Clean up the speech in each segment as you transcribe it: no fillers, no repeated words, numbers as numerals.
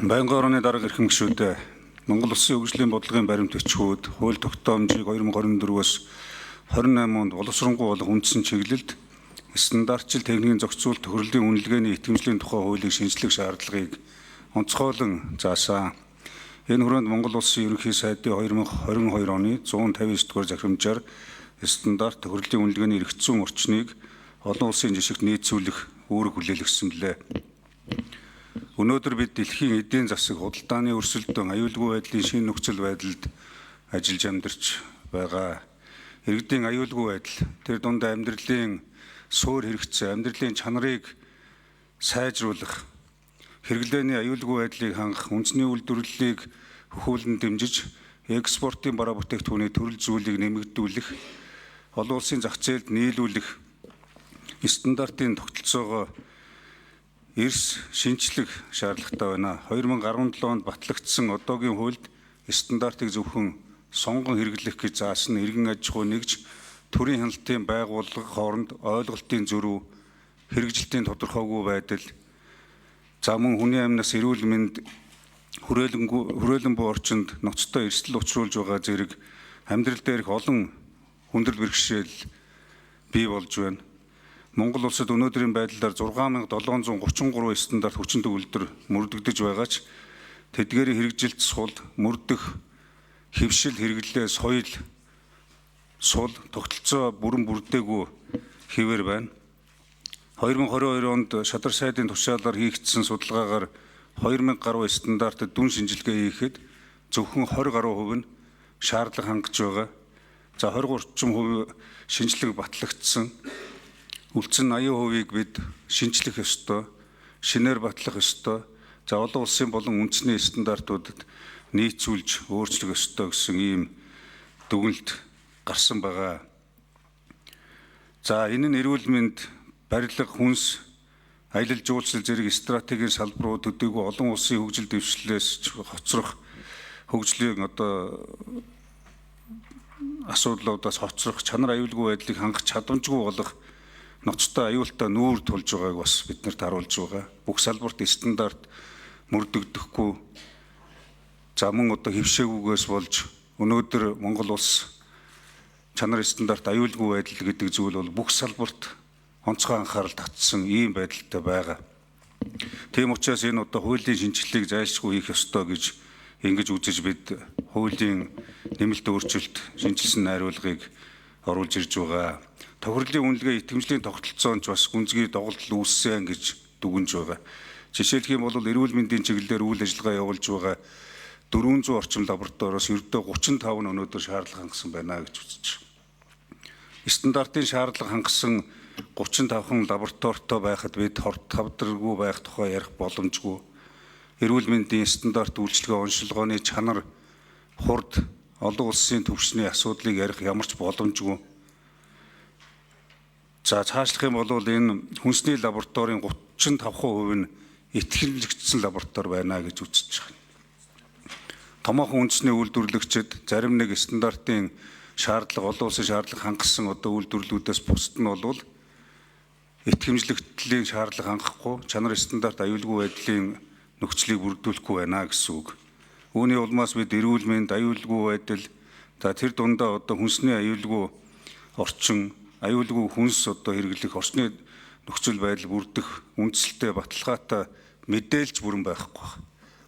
Байнгын орны дарга эрхэм гишүүдээ Монгол Улсын хөгжлийн бодлогын баримт бичгүүд хууль тогтоомжийг 2024-өөс 28 онд боловсронгуй болох үндсэн чиглэлд стандартчил техникийн зохицуулт тохирлын үнэлгээний итгэмжлийн тухай хуулийг шинжлэх шаардлагыг онцгойлон заасан. Энэ хүрээнд Монгол Улсын ерөнхий сайдын 2022 оны 159 дугаар захирамжаар стандарт тохирлын үнэлгээний эрх зүйн орчныг олон улсын жишгт нийцүүлэх үүрэг хүлээлгэсэн. Өнөөдөр бид дэлхийн эдийн засаг худалдааны өрсөлдөөн аюулгүй байдлын шинэ нөхцөл байдалд ажиллаж амьдарч байгаа. Иргэдийн аюулгүй байдал, тэр дунд амьдралын суур хэрэгцээ, амьдралын чанарыг сайжруулах, хэрэглээний аюулгүй байдлыг хангах, үндэсний үйлдвэрлэлийг хөхүүлэн дэмжиж, экспортын бараа бүтээгдэхүүний төрөл зүйлийг нэмэгдүүлэх, олон улсын зах зээлд нийлүүлэх стандартын тогтолцоогоо эрс шинжлэх шаардлагатай байна. 2017 онд батлагдсан одоогийн хуульд стандартыг зөвхөн сонгон хэрэглэх гэж заасан иргэн аж ахуй нэгж төрийн хяналтын байгууллага хооронд ойлголтын зөрүү, хэрэгжилтийн тодорхойгүй байдал, за мөн хүний амнаас эрүүл мэнд хүрээлэн буй орчинд ноцтой эрсдэл учруулж байгаа зэрэг амьдрал дээрх олон хүндрэл бэрхшээл бий болж байна. Монгол улсад өнөөдрийн байдлаар 6733 стандарт хүчин төгөлдөр мөрдөгдөж байгаа ч тэдгээрийн хэрэгжилт сул, мөрдөх, хэвшил, хэрэглээ, соёл, сул, тогтолцоо бүрэн бүрдээгүй хэвээр байна. 2022 онд Шадар сайдын тушаалаар хийгдсэн судалгаагаар 2000 гаруй стандартад дүн шинжилгээ хийхэд зөвхөн 20 гаруй хувь нь шаардлага хангаж байгаа. За 20-30% шинжлэх батлагдсан. Үлдсэн 80%-ийг бид шинжлэх ёстой, шинээр батлах ёстой. За олон улсын болон үндэсний стандартуудад нийцүүлж өөрчлөх ёстой гэсэн ийм дүгнэлт гарсан байгаа. За энэ нь эрүүл мэнд, барилга, хүнс, аялал жуулчлал зэрэг стратегийн салбарууд төдийгүй олон улсын хөгжил дэвшлээс хоцрох хөгжлийн асуудлуудаас хоцрох, чанар аюулгүй байдлыг хангах чадамжгүй болох ноцтой аюултай нүүр тулж байгааг бас биднэрт харуулж байгаа. Бүх салбарт стандарт мөрдөгдөхгүй, за мөн хэвшээгүйгээс болж өнөөдөр Монгол улс чанар стандарт аюулгүй байдал гэдэг зүйл бол бүх салбарт онцгой анхаарал татсан ийм байдалтай байгаа. Тийм учраас энэ хуулийн шинжилгээг зайлшгүй хийх ёстой гэж ингэж үзэж бид хуулийн нэмэлт өөрчлөлт, шинжилсэн найруулгыг оруулж ирж байгаа. Тохирлын үнэлгээ итгэмжлийн тогтолцоонд бас гүнзгий доголдол үүссэн гэж дүгнж байгаа. Жишээлх юм бол эрүүл мэндийн чиглэлээр үйл ажиллагаа явуулж байгаа 400 орчим лабораториос ердөө 35 нь өнөөдөр шаардлага хангасан байна гэж үзэж байна. Стандартын шаардлага хангасан 35 лабораторитой байхад бид тавдралгүй байх тухай ярих боломжгүй. Эрүүл мэндийн стандарт үйлчилгээ оншилгооны чанар, хурд, олон улсын түвшний асуудлыг ярих ямар ч боломжгүй. За цаашлах юм бол энэ хүнсний лабораторийн 35% нь итгэмжлэгдсэн лаборатори байна гэж үзэж байна. Томоохон үндэсний үйлдвэрлэгчид зарим нэг стандартын шаардлага, олон улсын шаардлага хангасан үйлдвэрлэлүүдээс бусад нь бол итгэмжлэгдлийн шаардлага хангахгүй, чанар стандарт аюулгүй байдлын нөхцөлийг бүрдүүлэхгүй байна гэсэн үг. Үүний улмаас бид эрүүл мэнд, аюулгүй байдал, тэр дундаа хүнсний аюулгүй орчин, аюулгүй хүнс хэрэглэх орчны нөхцөл байдал бүрдэх үндсэлтэй баталгаатай мэдээлж бүрэн байхгүй.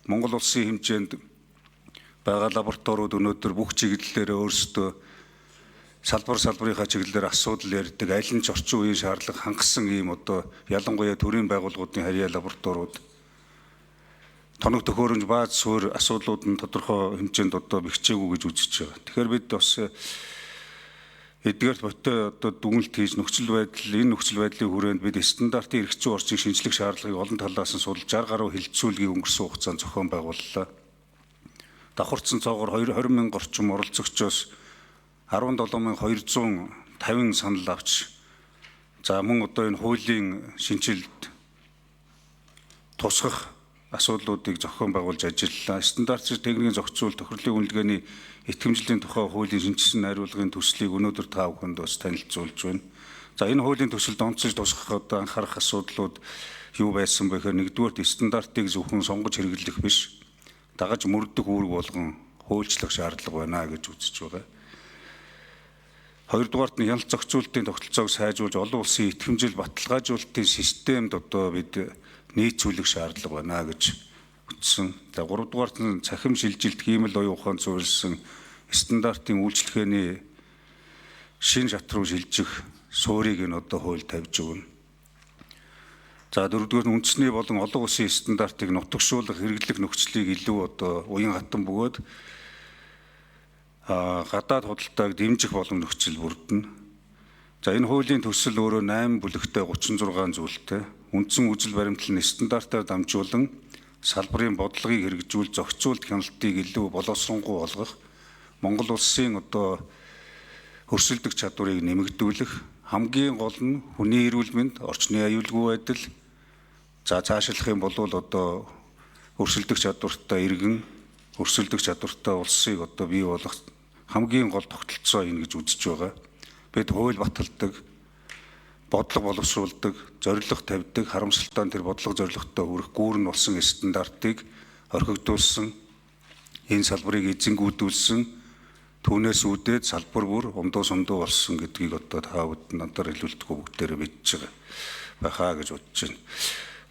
Монгол улсын хэмжээнд байгаа лабораториуд өнөөдөр бүх чиглэлээр өөрсдөө салбарынхаа чиглэлээр асуудал ярьдаг, аль нь ч орчин үеийн шаардлага хангасан ийм ялангуяа төрийн байгууллагуудын харьяа лабораториуд тоног төхөөрөмж, бааз суурь асуудлууд нь тодорхой хэмжээнд бэхжээгүй гэж үзэж байгаа. Тэгэхээр бид бас эдгээр ботой дүгнэлт хийж энэ нөхцөл байдлын хүрээнд бид стандартын эрх зүйн орчныг шинжлэх шаардлагыг олон талаас нь судалж 60 гаруй хилцүүлгийг өнгөрсөн хугацаанд зохион байгууллаа. Давхарцсан цоогоор 20,000 орчим оролцогчоос 17,250 санал авч, за мөн энэ хуулийн шинжилэлд тусгах асуудлуудыг зохион байгуулж ажиллалаа. Стандарт техникийн зохицуулалт тохирлын үнэлгээний итгэмжлийн тухай хуулийн шинжилсэн найруулгын төслийг өнөөдөр та бүхэнд бас танилцуулж байна. За энэ хуулийн төсөлд онцлж тусгах анхаарах асуудлууд юу байсан бэ гэхээр нэгдүгээр стандартыг зөвхөн сонгож хэрэглэх биш, дагаж мөрдөх үүрэг болгон хуульчлах шаардлага байна гэж үзэж байгаа. Хоёрдугаарт нь хяналт зохицуулалтын тогтолцоог сайжруулж олон улсын итгэмжил баталгаажуулалтын системд одоо бид нийцүүлэх шаардлага байна гэж ütсэн. За гуравдугаарт нь цахим шилжилт, хиймэл оюун ухаанд суурилсан стандартын үйлчлэгээний шин шат руу шилжих суурийг нь одоо хууль тавьж өгнө. За дөрөвдүгээр нь үндэсний болон олон улсын стандартыг нутагшуулах хэрэглэх нөхцөлийг илүү одоо уян хатан бөгөөд гадаад худалдааг дэмжих боломж нөхцөл бүрдэнэ. За энэ хуулийн төсөл өөрөө 8 бүлэгтэй 36 зүйлтэй. Үндсэн үзэл баримтлал нь стандартаар дамжуулан салбарын бодлогыг хэрэгжүүл зохицуулт хяналтыг илүү боловсронгуй болгох, Монгол улсын одоо өрсөлдөх чадварыг нэмэгдүүлэх, хамгийн гол нь хүний эрүүл мэнд, орчны аюулгүй байдал, за цаашлах юм бол одоо өрсөлдөх чадвартай иргэн, өрсөлдөх чадвартай улсыг одоо бий болгох хамгийн гол тогтолцоо энэ гэж үзэж байгаа. Бид хууль баталдаг, бодлого боловсруулдаг, зорилго тавьдаг, харамсалтай тэр бодлого зорилготой хүрэх гүүрэн болсон стандартыг орхигдуулсан, энэ салбарыг эзэнгүүдүүлсэн, түүнээс үүдээд салбар бүр умдуу сумдуу болсон гэдгийг одоо та бүхэн надаар хэлүүлдэггүй бүгдээрээ мэдж байгаа байхаа гэж бодож байна.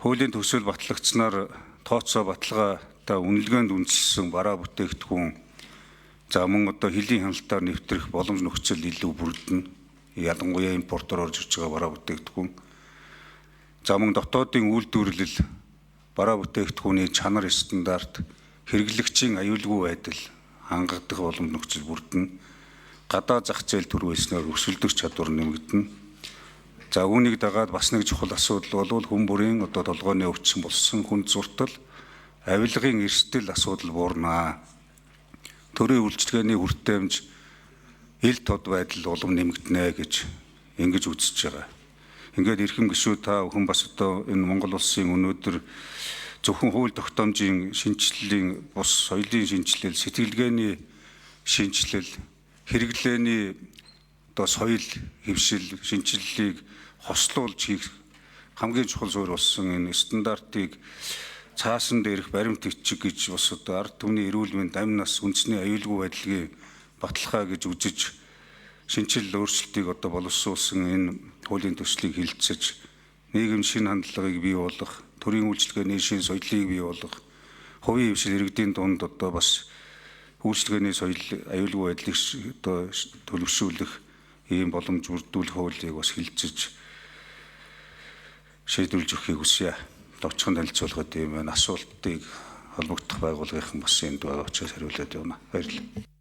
Хуулийн төсөл батлагдсанаар тооцоо баталгаатай үнэлгээнд үндэслэн бараа бүтээгдэхүүн, за мөн одоо хэлийн хяналтаар нэвтрэх боломж нөхцөл илүү бүрдэнэ. Ялангуяа импортоор орж ирж байгаа бараа бүтээгдэхүүн. За мөн дотоодын үйлдвэрлэл, бараа бүтээгдэхүүний чанар стандарт, хэрэглэгчийн аюулгүй байдал хангагдах боломж нөхцөл бүрдэнэ. Гадаа зах зээл төрүүлснээр өрсөлдөх чадвар нэмэгдэнэ. За үүнийг дагаад бас нэг чухал асуудал бол хүн бүрийн одоо толгойн өвчин болсон хүнд зуртал, авилгын эрсдэл асуудал буурнаа. Төрийн үйлчлэгээний хүртээмж, ил тод байдал улам нэмэгдэнэ гэж ингэж үзэж байгаа. Ингээд эрхэм гишүүд та бүхэн бас одоо энэ Монгол улсын өнөөдөр зөвхөн хууль тогтоомжийн шинжилгэлийн бус соёлын шинжилэл, сэтгэлгээний шинжилэл, хэрэглээний одоо соёл хэвшил шинжилгээг хослуулж хийх хамгийн чухал суурь болсон энэ стандартыг цаасан дээрх баримт бичиг гэж бас одоо ард түмний эрүүл мэнд, амь нас, үндэсний аюулгүй байдлыг баталгаа гэж үзэж шинжилэл өөрчлөлтийг одоо боловсруулсан энэ хуулийн төслийг хилцэж нийгэм шин хандлагыг бий болгох, төрийн үйлчлэгээний шин соёлыг бий болгох, хувийн хвшил иргэдийн дунд одоо бас үйлчлэгээний соёл, аюулгүй байдлыг одоо төлөвшүүлэх ийм боломж бүрдүүлэх хуулийг бас хилцэж шийдвэрлэж өгөхийг хүсье. Товчхон танилцуулгад ийм асуултыг холбогдох байгууллагын бас энд байгаа учраас хариулаад явна. Баярлалаа.